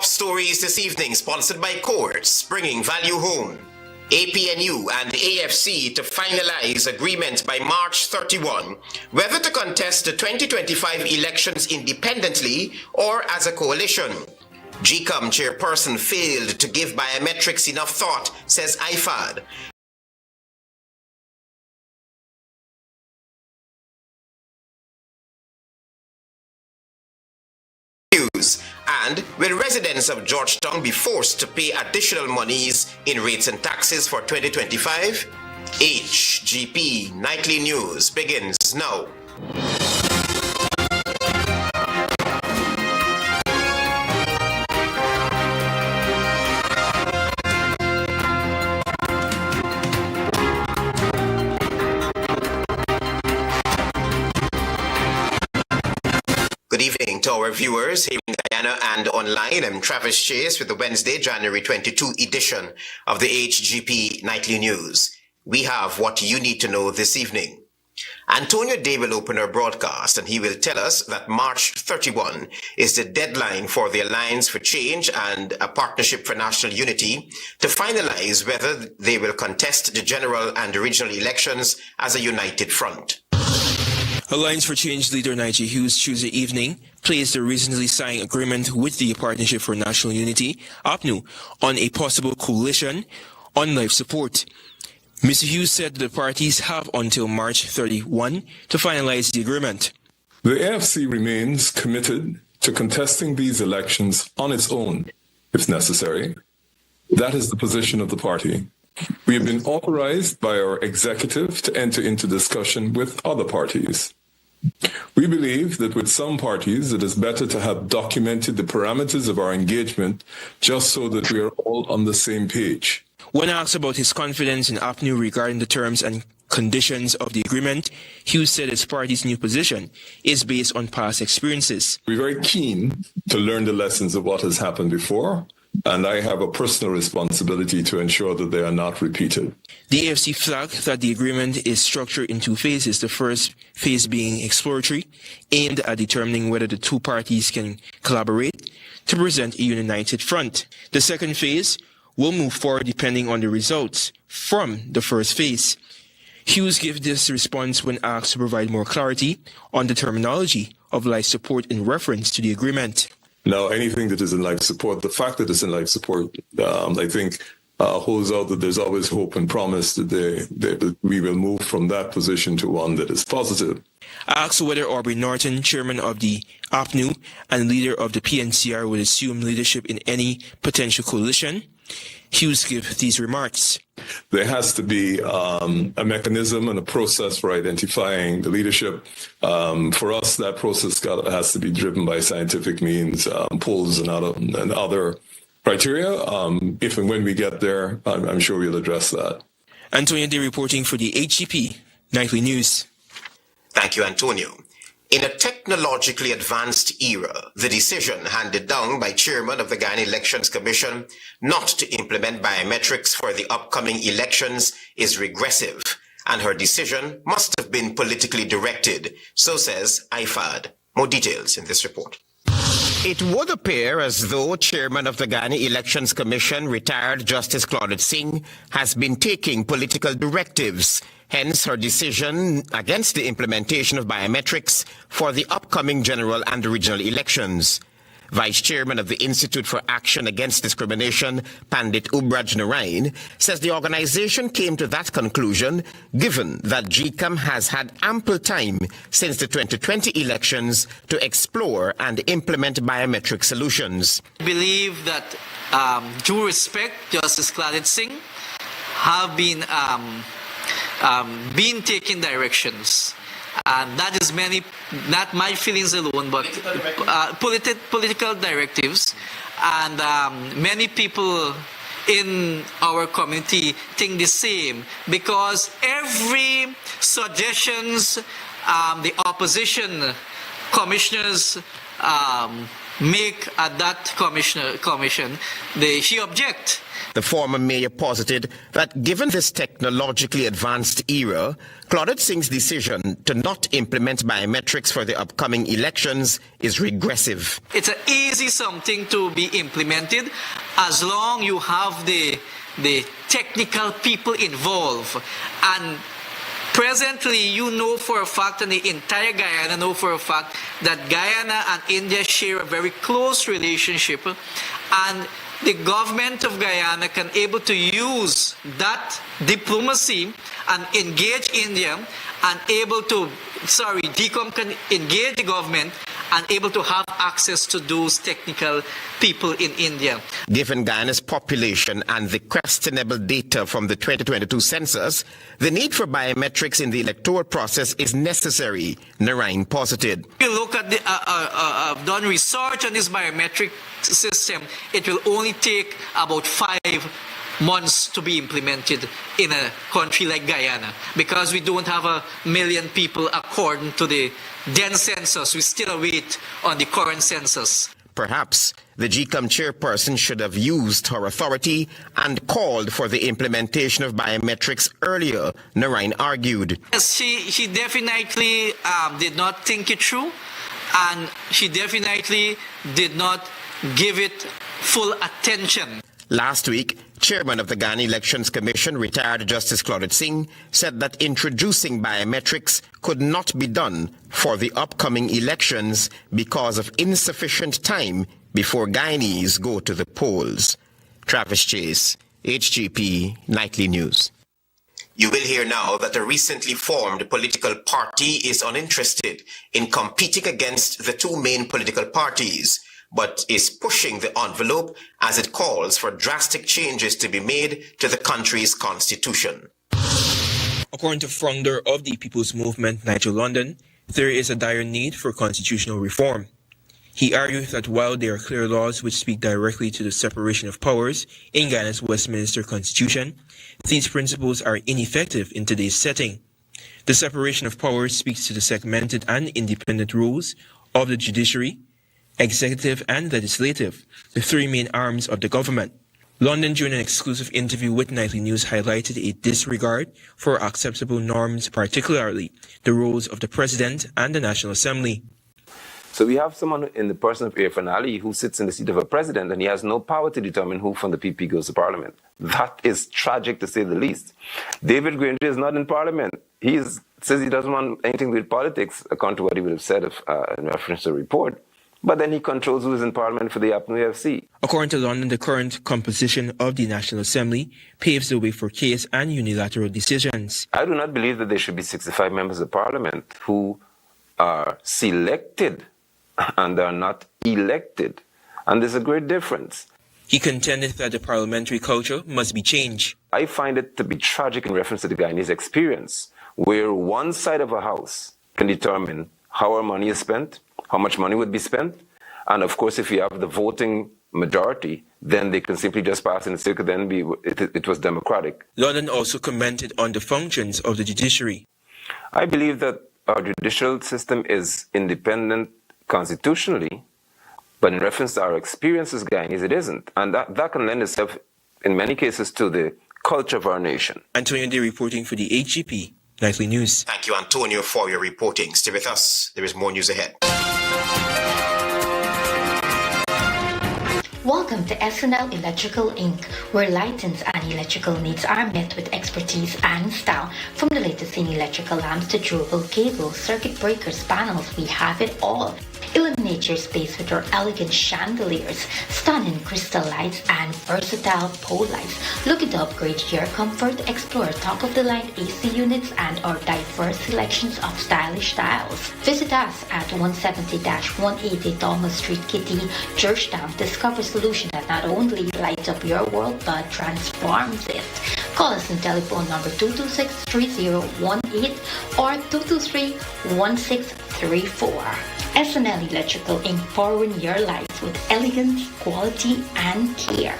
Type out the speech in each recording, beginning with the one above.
Top stories this evening, sponsored by Courts, bringing value home. APNU and AFC to finalize agreement by March 31 whether to contest the 2025 elections independently or as a coalition. GCOM chairperson failed to give biometrics enough thought, says IFAD. And will residents of Georgetown be forced to pay additional monies in rates and taxes for 2025? HGP Nightly News begins now. Good evening to our viewers here in Guyana and online. I'm Travis Chase with the Wednesday, January 22 edition of the HGP Nightly News. We have what you need to know this evening. Antonio Day will open our broadcast and he will tell us that March 31 is the deadline for the Alliance for Change and a Partnership for National Unity to finalize whether they will contest the general and regional elections as a united front. Alliance for Change leader Nigel Hughes Tuesday evening placed a recently signed agreement with the Partnership for National Unity, APNU, on a possible coalition on life support. Mr. Hughes said the parties have until March 31 to finalize the agreement. The AFC remains committed to contesting these elections on its own, if necessary. That is the position of the party. We have been authorized by our executive to enter into discussion with other parties. We believe that with some parties, it is better to have documented the parameters of our engagement just so that we are all on the same page. When asked about his confidence in APNU regarding the terms and conditions of the agreement, Hughes said his party's new position is based on past experiences. We're very keen to learn the lessons of what has happened before, and I have a personal responsibility to ensure that they are not repeated. The AFC flagged that the agreement is structured in two phases, the first phase being exploratory, aimed at determining whether the two parties can collaborate to present a united front. The second phase will move forward depending on the results from the first phase. Hughes gave this response when asked to provide more clarity on the terminology of life support in reference to the agreement. Now, anything that is in life support, the fact that it's in life support, I think holds out that there's always hope and promise that we will move from that position to one that is positive. Asked whether Aubrey Norton, chairman of the APNU and leader of the PNCR, would assume leadership in any potential coalition, Hughes gave these remarks. There has to be a mechanism and a process for identifying the leadership. For us, that process has to be driven by scientific means, polls and other criteria. If and when we get there, I'm sure we'll address that. Antonio Day reporting for the HGP Nightly News. Thank you, Antonio. In a technologically advanced era, the decision handed down by chairman of the Guyana Elections Commission not to implement biometrics for the upcoming elections is regressive, and her decision must have been politically directed, so says IFAD. More details in this report. It would appear as though chairman of the Guyana Elections Commission, retired Justice Claudette Singh, has been taking political directives. Hence her decision against the implementation of biometrics for the upcoming general and regional elections. Vice Chairman of the Institute for Action Against Discrimination, Pandit Ubraj Narain, says the organization came to that conclusion given that GCOM has had ample time since the 2020 elections to explore and implement biometric solutions. I believe that due respect, Justice Claudette Singh have been taking directions. And that is not my feelings alone, but political directives. And many people in our community think the same, because every suggestions the opposition commissioners make that commission, she object. The former mayor posited that given this technologically advanced era, Claudette Singh's decision to not implement biometrics for the upcoming elections is regressive. It's an easy something to be implemented as long you have the technical people involved. And presently, you know for a fact, and the entire Guyana know for a fact, that Guyana and India share a very close relationship, and the government of Guyana can able to use that diplomacy and engage India and DCOM can engage the government and able to have access to those technical people in India. Given Guyana's population and the questionable data from the 2022 census, the need for biometrics in the electoral process is necessary, Narain posited. If you look at I've done research on this biometric system, it will only take about 5 months to be implemented in a country like Guyana, because we don't have 1 million people according to the then census. We still await on the current census. Perhaps the GCOM chairperson should have used her authority and called for the implementation of biometrics earlier, Narain argued. Yes, she definitely did not think it through, and she definitely did not give it full attention. Last week, Chairman of the Guyana Elections Commission, retired Justice Claudette Singh, said that introducing biometrics could not be done for the upcoming elections because of insufficient time before Guyanese go to the polls. Travis Chase, HGP Nightly News. You will hear now that a recently formed political party is uninterested in competing against the two main political parties, but is pushing the envelope as it calls for drastic changes to be made to the country's constitution. According to founder of the People's Movement, Nigel London, there is a dire need for constitutional reform. He argues that while there are clear laws which speak directly to the separation of powers in Guyana's Westminster Constitution, these principles are ineffective in today's setting. The separation of powers speaks to the segmented and independent roles of the judiciary, executive and legislative, the three main arms of the government. London, during an exclusive interview with Nightly News, highlighted a disregard for acceptable norms, particularly the roles of the President and the National Assembly. So we have someone in the person of Irfan Ali who sits in the seat of a president, and he has no power to determine who from the PP goes to parliament. That is tragic, to say the least. David Granger is not in parliament. He says he doesn't want anything with politics, according to what he would have said in reference to the report. But then he controls who is in parliament for the APNU FC. According to London, the current composition of the National Assembly paves the way for case and unilateral decisions. I do not believe that there should be 65 members of parliament who are selected and are not elected. And there's a great difference. He contended that the parliamentary culture must be changed. I find it to be tragic in reference to the Guyanese experience, where one side of a house can determine how our money is spent, how much money would be spent, and of course, if you have the voting majority, then they can simply just pass in the circuit, then it was democratic. London also commented on the functions of the judiciary. I believe that our judicial system is independent constitutionally, but in reference to our experiences, Guyanese, it isn't. And that can lend itself, in many cases, to the culture of our nation. Antonio Day reporting for the HGP Nightly News. Thank you, Antonio, for your reporting. Stay with us. There is more news ahead. Welcome to SNL Electrical Inc., where lighting and electrical needs are met with expertise and style. From the latest in electrical lamps to durable cables, circuit breakers, panels, we have it all. Illuminate your space with our elegant chandeliers, stunning crystal lights, and versatile pole lights. Looking to upgrade your comfort? Explore top-of-the-line AC units and our diverse selections of stylish styles. Visit us at 170-180 Thomas Street, Kitty, Georgetown. Discover solution that not only lights up your world but transforms it. Call us on telephone number 226-3018 or 223-1634. SNL Electrical Inc. powering your life with elegance, quality, and care.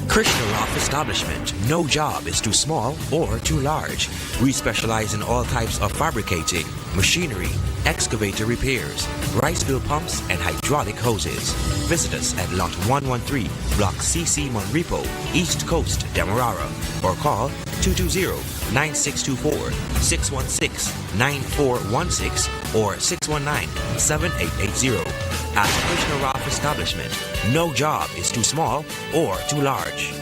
Krishna Rock Establishment. No job is too small or too large. We specialize in all types of fabricating, machinery, excavator repairs, rice field pumps, and hydraulic hoses. Visit us at Lot 113, Block CC Monrepo, East Coast, Demerara, or call 220-9624, 616-9416, or 619-7880. At Krishna Rock Establishment, no job is too small or too large.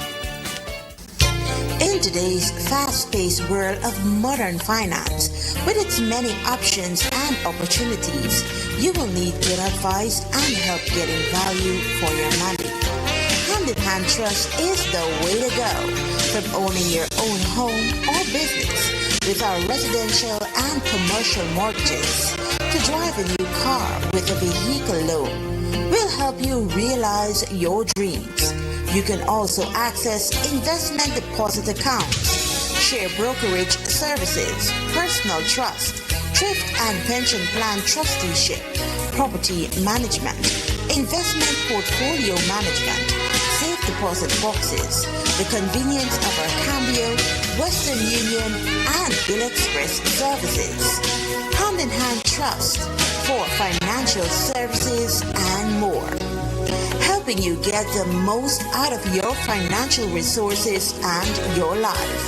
In today's fast-paced world of modern finance, with its many options and opportunities, you will need good advice and help getting value for your money. Hand-in-Hand Trust is the way to go. From owning your own home or business with our residential and commercial mortgages to drive a new car with a vehicle loan, we'll help you realize your dreams. You can also access investment deposit accounts, share brokerage services, personal trust, thrift and pension plan trusteeship, property management, investment portfolio management, safe deposit boxes, the convenience of our Cambio, Western Union, and Bill Express services. Hand-in-Hand Trust for financial services and more. Helping you get the most out of your financial resources and your life.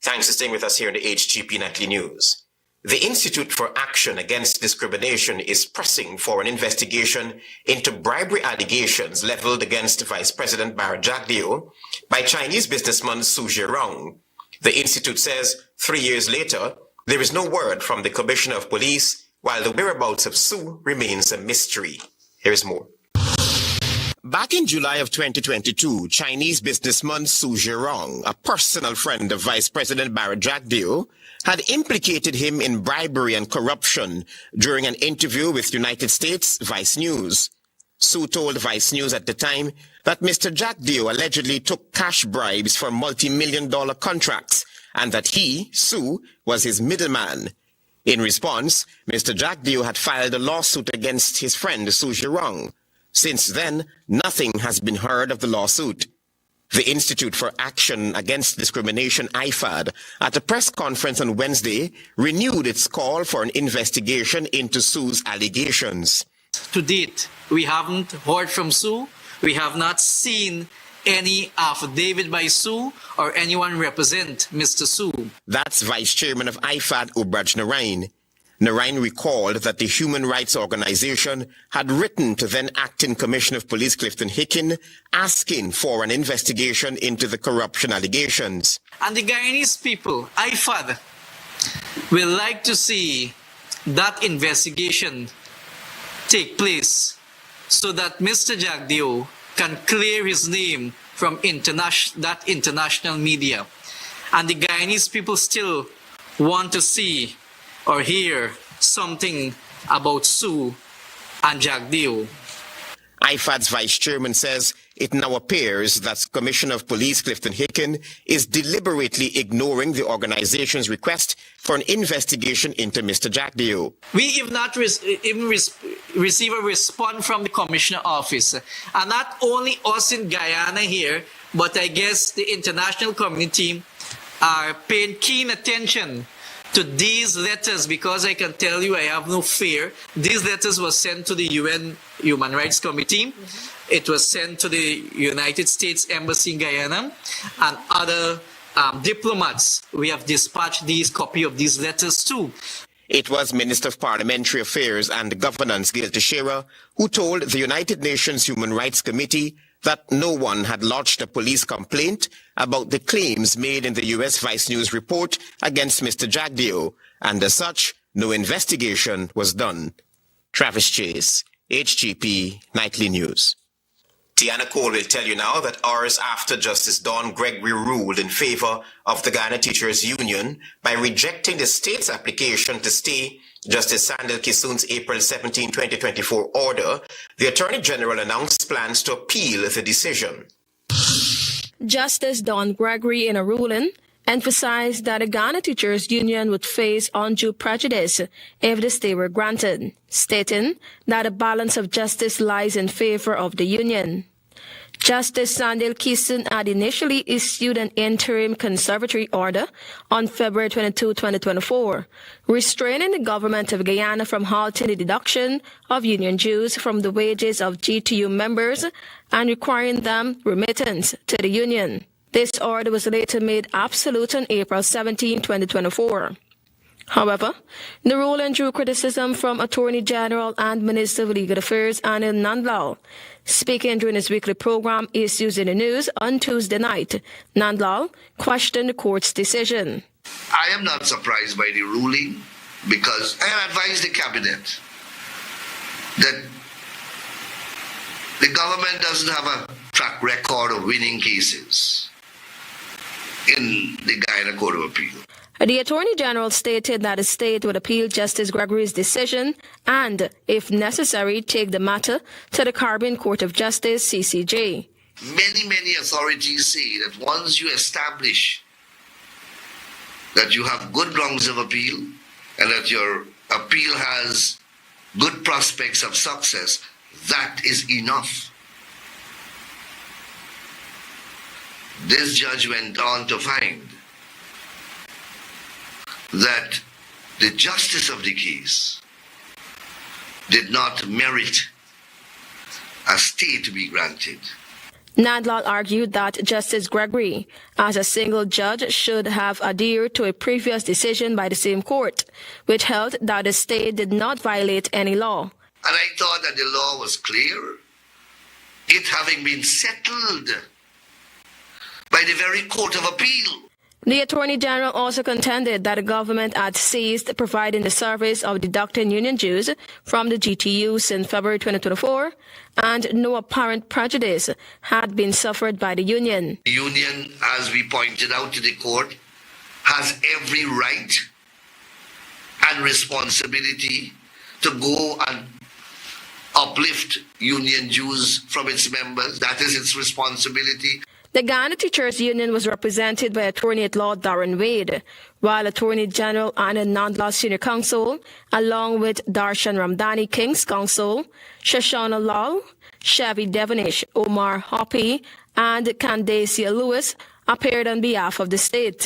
Thanks for staying with us here in the HGP Nightly News. The Institute for Action Against Discrimination is pressing for an investigation into bribery allegations leveled against Vice President Barra Jagdeo by Chinese businessman Su Zhirong. The Institute says 3 years later, there is no word from the Commissioner of Police, while the whereabouts of Su remains a mystery. Here's more. Back in July of 2022, Chinese businessman Su Zhirong, a personal friend of Vice President Barra Jagdeo, had implicated him in bribery and corruption during an interview with United States Vice News. Su told Vice News at the time that Mr. Jagdeo allegedly took cash bribes for multi-million-dollar contracts and that he, Su, was his middleman. In response, Mr. Jagdeo had filed a lawsuit against his friend Su Zhirong. Since then, nothing has been heard of the lawsuit. The Institute for Action Against Discrimination, IFAD, at a press conference on Wednesday, renewed its call for an investigation into Su's allegations. To date, we haven't heard from Su. We have not seen any affidavit by Su or anyone represent Mr. Su. That's Vice Chairman of IFAD, Ubraj Narain. Narain recalled that the human rights organization had written to then Acting Commissioner of Police Clifton Hicken asking for an investigation into the corruption allegations. And the Guyanese people, IFAD, will like to see that investigation take place so that Mr. Jagdeo can clear his name from that international media. And the Guyanese people still want to see or hear something about Su and Jagdeo. IFAD's vice chairman says it now appears that Commissioner of Police Clifton Hicken is deliberately ignoring the organization's request for an investigation into Mr. Jagdeo. We have not even received a response from the Commissioner office. And not only us in Guyana here, but I guess the international community are paying keen attention to these letters, because I can tell you I have no fear. These letters were sent to the UN Human Rights Committee. It was sent to the United States Embassy in Guyana and other diplomats. We have dispatched these copy of these letters too. It was Minister of Parliamentary Affairs and Governance Gail Teixeira who told the United Nations Human Rights Committee that no one had lodged a police complaint about the claims made in the U.S. Vice News report against Mr. Jagdeo, and as such, no investigation was done. Travis Chase, HGP Nightly News. Tiana Cole will tell you now that hours after Justice Dawn Gregory ruled in favor of the Guyana Teachers Union by rejecting the state's application to stay Justice Sandel Kisun's April 17, 2024 order, the Attorney General announced plans to appeal the decision. Justice Dawn Gregory, in a ruling, emphasized that the Ghana Teachers Union would face undue prejudice if the stay were granted, stating that a balance of justice lies in favor of the union. Justice Sandil Keeson had initially issued an interim conservatory order on February 22, 2024, restraining the government of Guyana from halting the deduction of union dues from the wages of GTU members and requiring them remittance to the union. This order was later made absolute on April 17, 2024. However, the ruling drew criticism from Attorney General and Minister of Legal Affairs Anil Nandlal. Speaking during his weekly program Issues in the News on Tuesday night, Nandlal questioned the court's decision. I am not surprised by the ruling because I advise the cabinet that the government doesn't have a track record of winning cases in the Guyana Court of Appeal. The Attorney General stated that the state would appeal Justice Gregory's decision and, if necessary, take the matter to the Caribbean Court of Justice, CCJ. Many authorities say that once you establish that you have good grounds of appeal and that your appeal has good prospects of success, that is enough. This judge went on to find that the justice of the case did not merit a stay to be granted. Nandlal argued that Justice Gregory, as a single judge, should have adhered to a previous decision by the same court, which held that the stay did not violate any law. And I thought that the law was clear, it having been settled by the very Court of Appeal. The Attorney General also contended that the government had ceased providing the service of deducting union dues from the GTU since February 2024, and no apparent prejudice had been suffered by the union. The union, as we pointed out to the court, has every right and responsibility to go and uplift union dues from its members. That is its responsibility. The Ghana Teachers Union was represented by Attorney-at-Law Darren Wade, while Attorney General Anil Nandlal Senior Counsel, along with Darshan Ramdani King's Counsel, Shoshana Lal, Chevy Devonish, Omar Hoppy, and Candacia Lewis, appeared on behalf of the state.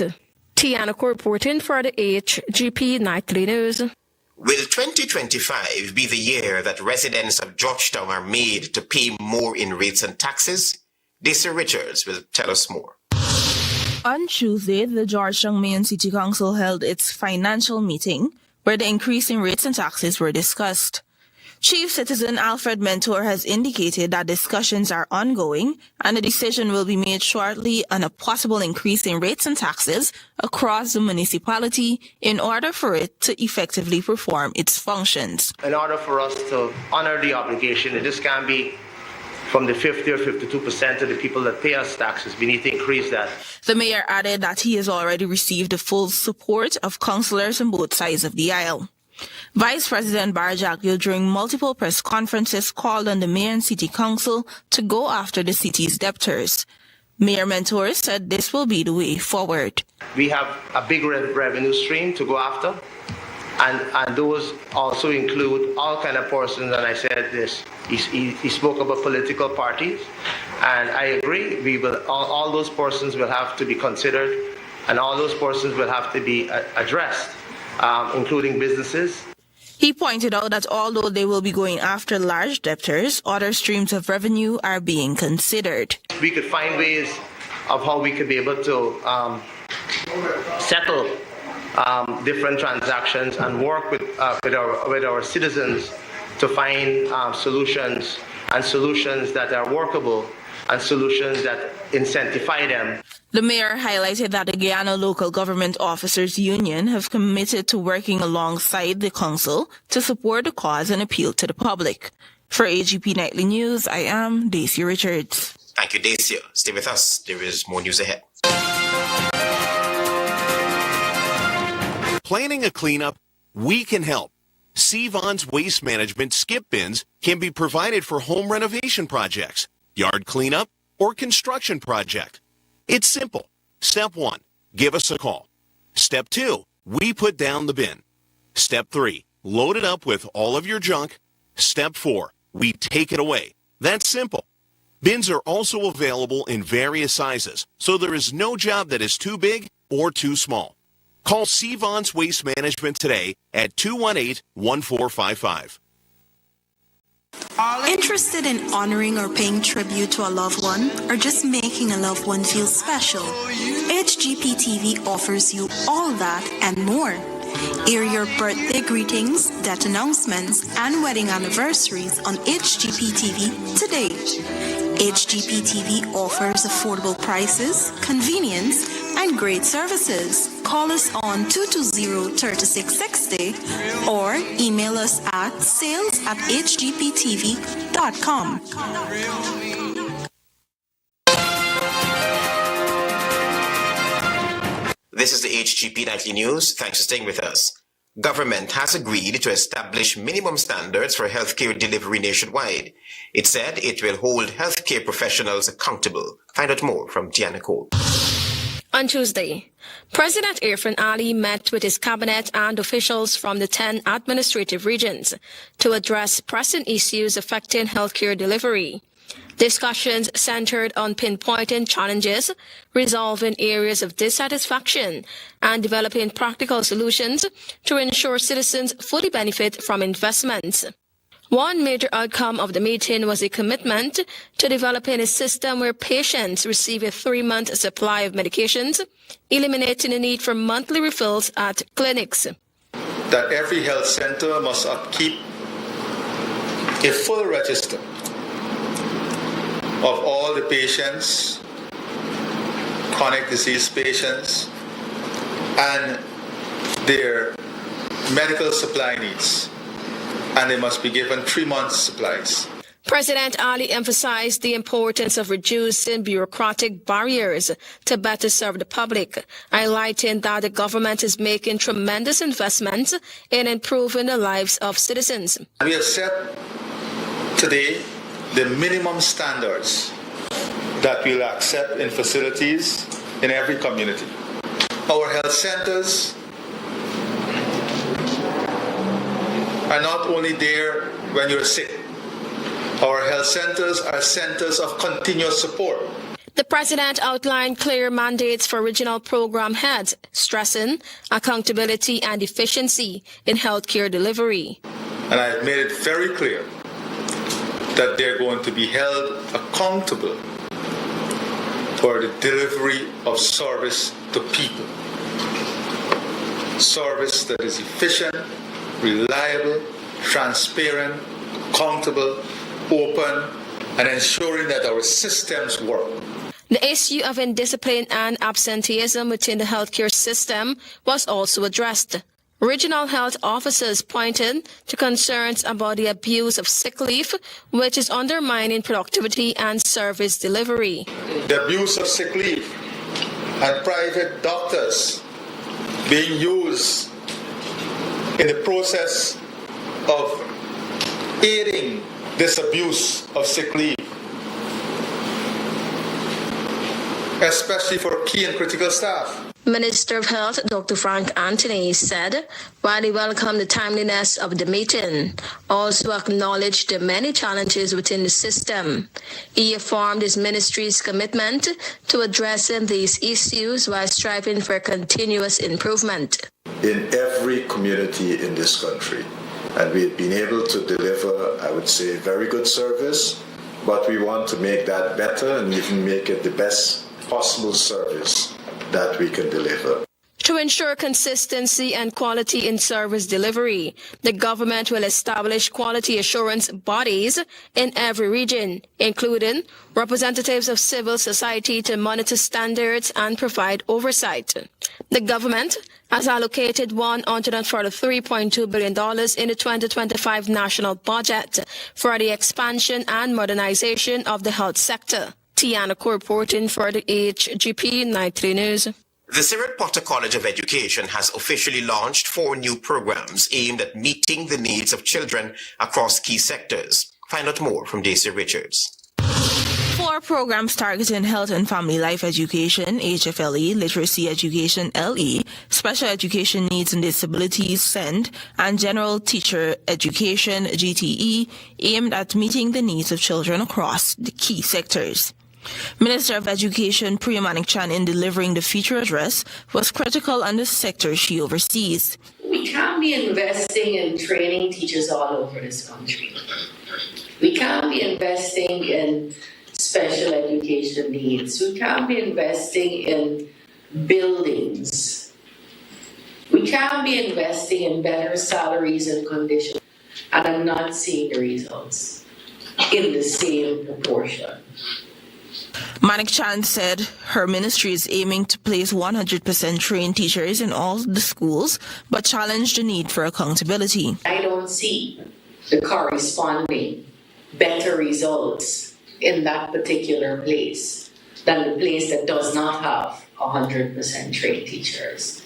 Tiana reporting for the HGP Nightly News. Will 2025 be the year that residents of Georgetown are made to pay more in rates and taxes? Daisy Richards will tell us more. On Tuesday, the Georgetown Mayor and City Council held its financial meeting, where the increase in rates and taxes were discussed. Chief Citizen Alfred Mentor has indicated that discussions are ongoing and a decision will be made shortly on a possible increase in rates and taxes across the municipality in order for it to effectively perform its functions. In order for us to honor the obligation, it just can't be from the 50 or 52% of the people that pay us taxes. We need to increase that. The mayor added that he has already received the full support of councillors on both sides of the aisle. Vice President Barjaglio, during multiple press conferences, called on the mayor and city council to go after the city's debtors. Mayor Mentor said this will be the way forward. We have a big revenue stream to go after, and those also include all kind of persons, and I said this. He spoke about political parties, and I agree. We will all those persons will have to be considered, and all those persons will have to be addressed, including businesses. He pointed out that although they will be going after large debtors, other streams of revenue are being considered. We could find ways of how we could be able to settle different transactions and work with our citizens to find solutions that are workable and solutions that incentivize them. The mayor highlighted that the Guyana Local Government Officers Union have committed to working alongside the council to support the cause and appeal to the public. For HGP Nightly News, I am Daisy Richards. Thank you, Daisy. Stay with us. There is more news ahead. Planning a cleanup? We can help. Sevon's Waste Management skip bins can be provided for home renovation projects, yard cleanup, or construction project. It's simple. Step 1. Give us a call. Step 2, we put down the bin. Step 3, load it up with all of your junk. Step 4, we take it away. That's simple. Bins are also available in various sizes, so there is no job that is too big or too small. Call Sevon's Waste Management today at 218-1455. Interested in honoring or paying tribute to a loved one, or just making a loved one feel special? HGP TV offers you all that and more. Air your birthday greetings, death announcements, and wedding anniversaries on HGP TV today. HGP TV offers affordable prices, convenience, and great services. Call us on 220-3660 or email us at sales@hgptv.com. This is the HGP Nightly News. Thanks for staying with us. Government has agreed to establish minimum standards for healthcare delivery nationwide. It said it will hold healthcare professionals accountable. Find out more from Tiana Cole. On Tuesday, President Irfan Ali met with his cabinet and officials from the 10 administrative regions to address pressing issues affecting healthcare delivery. Discussions centered on pinpointing challenges, resolving areas of dissatisfaction, and developing practical solutions to ensure citizens fully benefit from investments. One major outcome of the meeting was a commitment to developing a system where patients receive a 3-month supply of medications, eliminating the need for monthly refills at clinics. That every health center must upkeep a full register of all the patients, chronic disease patients, and their medical supply needs. And they must be given 3 months' supplies. President Ali emphasized the importance of reducing bureaucratic barriers to better serve the public, highlighting that the government is making tremendous investments in improving the lives of citizens. We have set today the minimum standards that we'll accept in facilities in every community. Our health centers are not only there when you're sick. Our health centers are centers of continuous support. The president outlined clear mandates for regional program heads, stressing accountability and efficiency in healthcare delivery. And I've made it very clear that they're going to be held accountable for the delivery of service to people. Service that is efficient, reliable, transparent, accountable, open, and ensuring that our systems work. The issue of indiscipline and absenteeism within the healthcare system was also addressed. Regional health officers pointed to concerns about the abuse of sick leave, which is undermining productivity and service delivery. The abuse of sick leave and private doctors being used in the process of aiding this abuse of sick leave, especially for key and critical staff. Minister of Health Dr. Frank Anthony said, while he welcomed the timeliness of the meeting, also acknowledged the many challenges within the system. He affirmed his ministry's commitment to addressing these issues while striving for continuous improvement. In every community in this country, and we've been able to deliver, I would say, very good service, but we want to make that better and even make it the best possible service that we can deliver. To ensure consistency and quality in service delivery, the government will establish quality assurance bodies in every region, including representatives of civil society to monitor standards and provide oversight. The government has allocated $143.2 billion in the 2025 national budget for the expansion and modernization of the health sector. Tiana reporting for the HGP Nightly News. The Cyril Potter College of Education has officially launched 4 new programs aimed at meeting the needs of children across key sectors. Find out more from Daisy Richards. 4 For programs targeting health and family life education, HFLE, literacy education, LE, special education needs and disabilities, SEND, and general teacher education, GTE, aimed at meeting the needs of children across the key sectors. Minister of Education Priya Manik-Chan, in delivering the feature address, was critical on the sector she oversees. We can't be investing in training teachers all over this country. We can't be investing in special education needs. We can't be investing in buildings. We can't be investing in better salaries and conditions. And I'm not seeing the results in the same proportion. Manik-Chan said her ministry is aiming to place 100% trained teachers in all the schools, but challenged the need for accountability. I don't see the corresponding better results in that particular place than the place that does not have 100% trained teachers.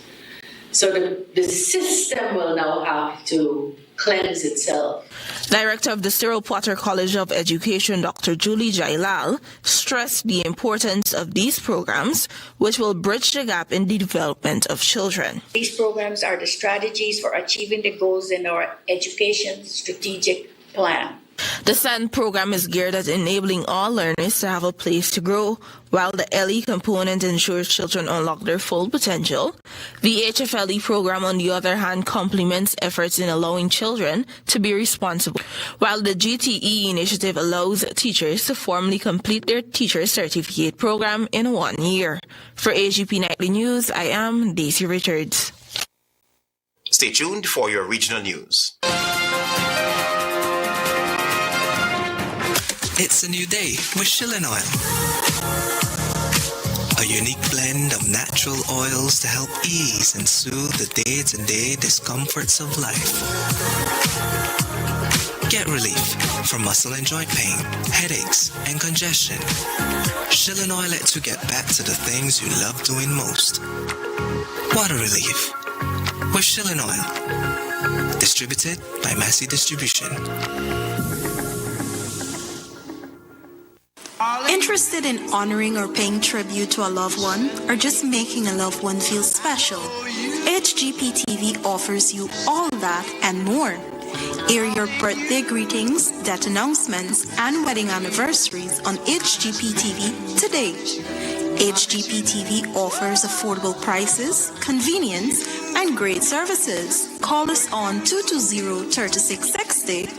So the system will now have to cleanse itself. Director of the Cyril Potter College of Education, Dr. Julie Jailal, stressed the importance of these programs, which will bridge the gap in the development of children. These programs are the strategies for achieving the goals in our education strategic plan. The SEND program is geared at enabling all learners to have a place to grow, while the LE component ensures children unlock their full potential. The HFLE program, on the other hand, complements efforts in allowing children to be responsible, while the GTE initiative allows teachers to formally complete their teacher certificate program in 1 year. For HGP Nightly News, I am Daisy Richards. Stay tuned for your regional news. It's a new day with Shilling Oil. A unique blend of natural oils to help ease and soothe the day-to-day discomforts of life. Get relief from muscle and joint pain, headaches, and congestion. Shilling Oil lets you get back to the things you love doing most. Water relief with Shilling Oil. Distributed by Massey Distribution. Interested in honoring or paying tribute to a loved one, or just making a loved one feel special? HGP TV offers you all that and more. Air your birthday greetings, death announcements, and wedding anniversaries on HGP TV today. HGP TV offers affordable prices, convenience, and great services. Call us on 220-3660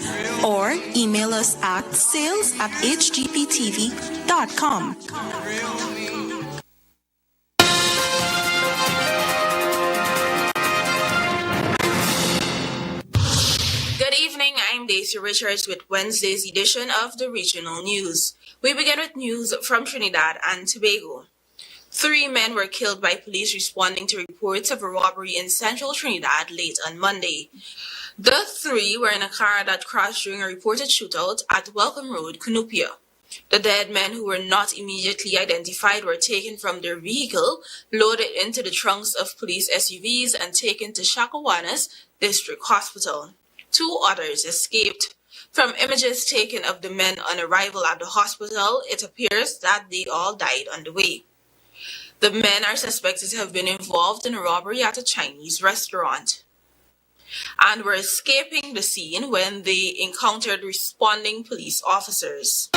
or email us at sales@hgptv.com. Good evening, I'm Daisy Richards with Wednesday's edition of the Regional News. We begin with news from Trinidad and Tobago. 3 men were killed by police responding to reports of a robbery in central Trinidad late on Monday. The 3 were in a car that crashed during a reported shootout at Welcome Road, Cunupia. The dead men, who were not immediately identified, were taken from their vehicle, loaded into the trunks of police SUVs, and taken to Chaguanas District Hospital. 2 others escaped. From images taken of the men on arrival at the hospital, it appears that they all died on the way. The men are suspected to have been involved in a robbery at a Chinese restaurant and were escaping the scene when they encountered responding police officers.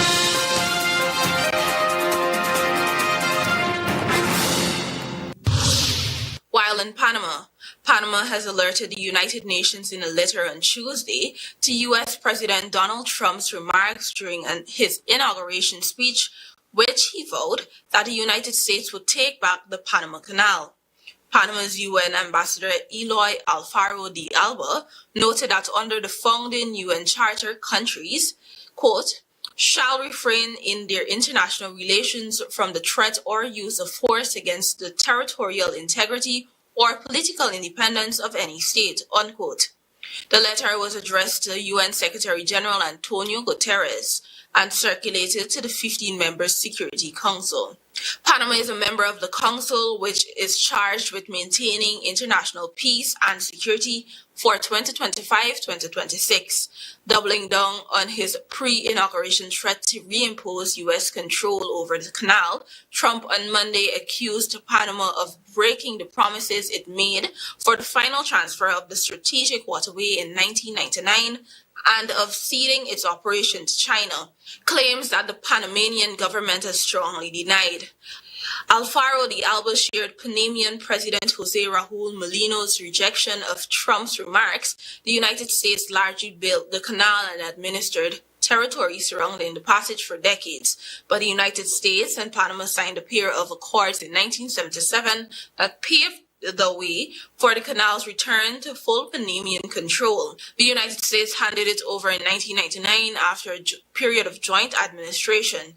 While in Panama has alerted the United Nations in a letter on Tuesday to U.S. President Donald Trump's remarks during his inauguration speech, which he vowed that the United States would take back the Panama Canal. Panama's UN Ambassador Eloy Alfaro de Alba noted that under the founding UN Charter, countries, quote, shall refrain in their international relations from the threat or use of force against the territorial integrity or political independence of any state, unquote. The letter was addressed to UN Secretary General Antonio Guterres and circulated to the 15-member Security Council. Panama is a member of the Council, which is charged with maintaining international peace and security for 2025-2026, doubling down on his pre-inauguration threat to reimpose U.S. control over the canal. Trump on Monday accused Panama of breaking the promises it made for the final transfer of the strategic waterway in 1999 and of ceding its operation to China, claims that the Panamanian government has strongly denied. Alfaro de Alba shared Panamanian President Jose Raul Molino's rejection of Trump's remarks. The United States largely built the canal and administered territory surrounding the passage for decades, but the United States and Panama signed a pair of accords in 1977 that paved the way for the canal's return to full Panamanian control. The United States handed it over in 1999 after a period of joint administration.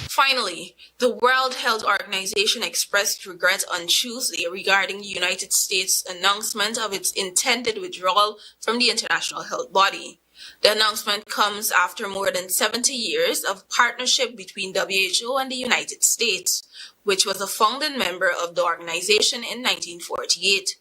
Finally, the World Health Organization expressed regret on Tuesday regarding the United States' announcement of its intended withdrawal from the international health body. The announcement comes after more than 70 years of partnership between WHO and the United States, which was a founding member of the organization in 1948.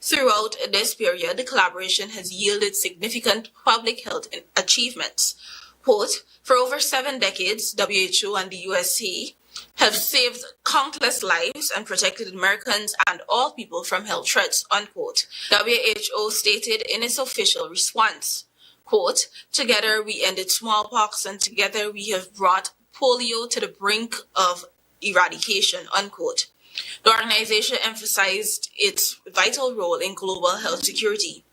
Throughout this period, the collaboration has yielded significant public health achievements. Quote, for over 7 decades, WHO and the USA have saved countless lives and protected Americans and all people from health threats, unquote. WHO stated in its official response, quote, together we ended smallpox and together we have brought polio to the brink of eradication, unquote. The organization emphasized its vital role in global health security.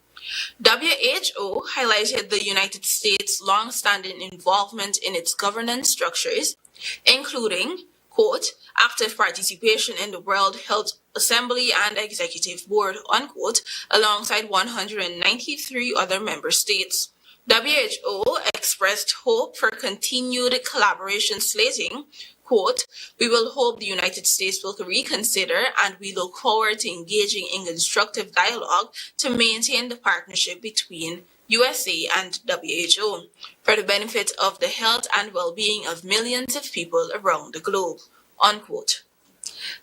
WHO highlighted the United States' long-standing involvement in its governance structures, including, quote, active participation in the World Health Assembly and Executive Board, unquote, alongside 193 other member states. WHO expressed hope for continued collaboration, slating, quote, we will hope the United States will reconsider and we look forward to engaging in constructive dialogue to maintain the partnership between USA and WHO for the benefit of the health and well-being of millions of people around the globe, unquote.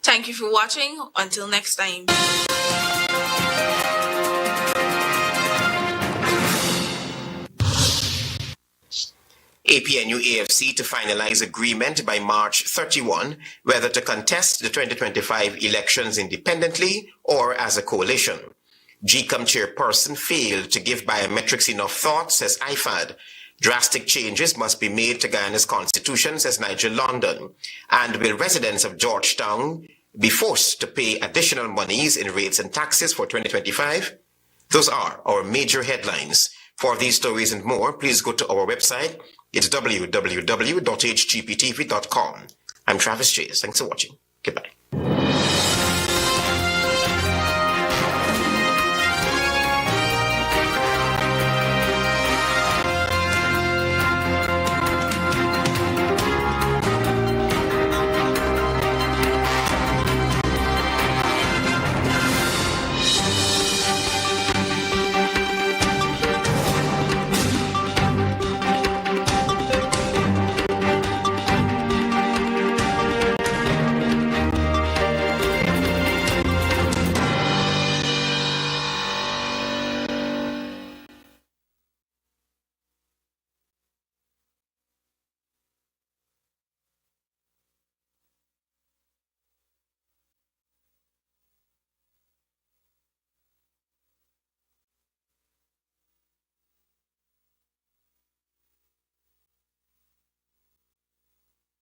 Thank you for watching. Until next time. APNU AFC to finalize agreement by March 31 whether to contest the 2025 elections independently or as a coalition. GCOM chairperson failed to give biometrics enough thought, says IFAD. Drastic changes must be made to Guyana's constitution, says Nigel London. And will residents of Georgetown be forced to pay additional monies in rates and taxes for 2025? Those are our major headlines. For these stories and more, please go to our website. It's www.hgptv.com. I'm Travis Chase. Thanks for watching. Goodbye.